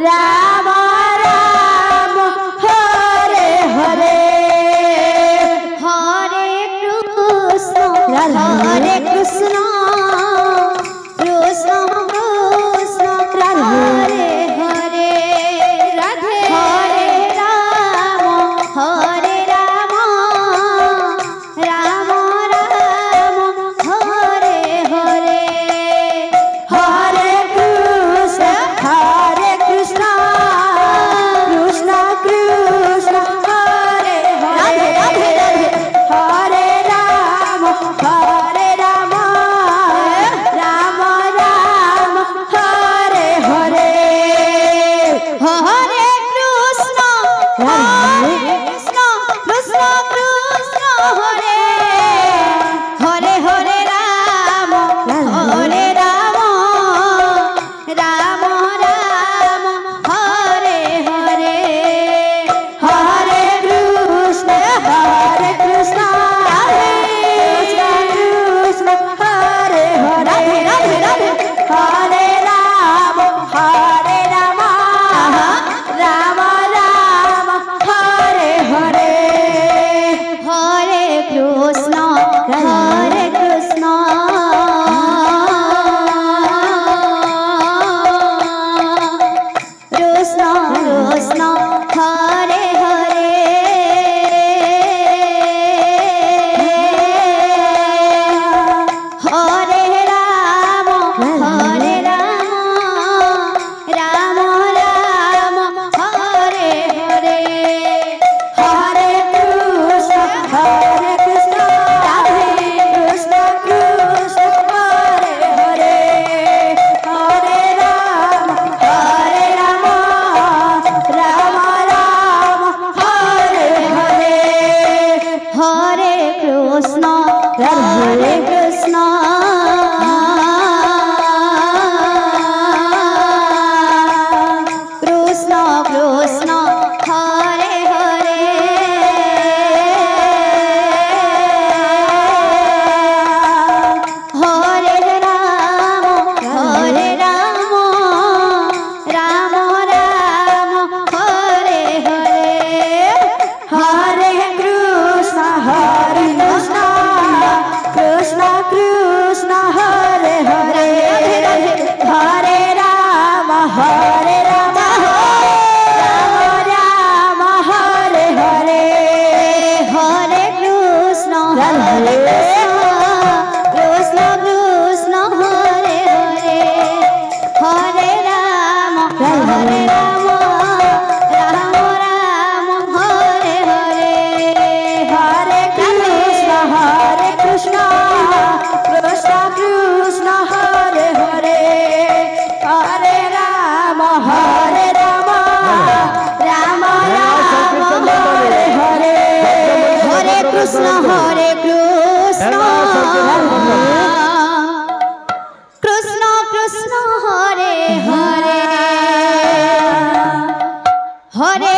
Ram Ram Hare Hare Hare Krishna Krishna Krishna Krishna Hare Hare Radhe Hare Ram Ram Ram Hare Hare Hare Krishna Krishna Krishna Hare Hare Hare Ram Ram Ram Hare Hare Hare Krishna Krishna Krishna Hare Hare Hare Ram Ram Hare Hare Hare Krishna Krishna Hare Hare Hare Ram Ram Hare Hare Hare Krishna Krishna Krishna Hare Hare Hare Ram Ram Hare Hare Hare Krishna Krishna Hare Hare Hare Ram Ram Hare Hare Hare Krishna Krishna Krishna Hare Hare Hare Ram Ram Hare Hare Hare Krishna Krishna Hare Hare Hare Ram Ram Hare Hare Hare Krishna Krishna Hare Hare Hare Ram Ram Hare Hare Hare Krishna Krishna Hare Hare Hare Ram Ram Hare Hare Hare Krishna Krishna Hare Hare Hare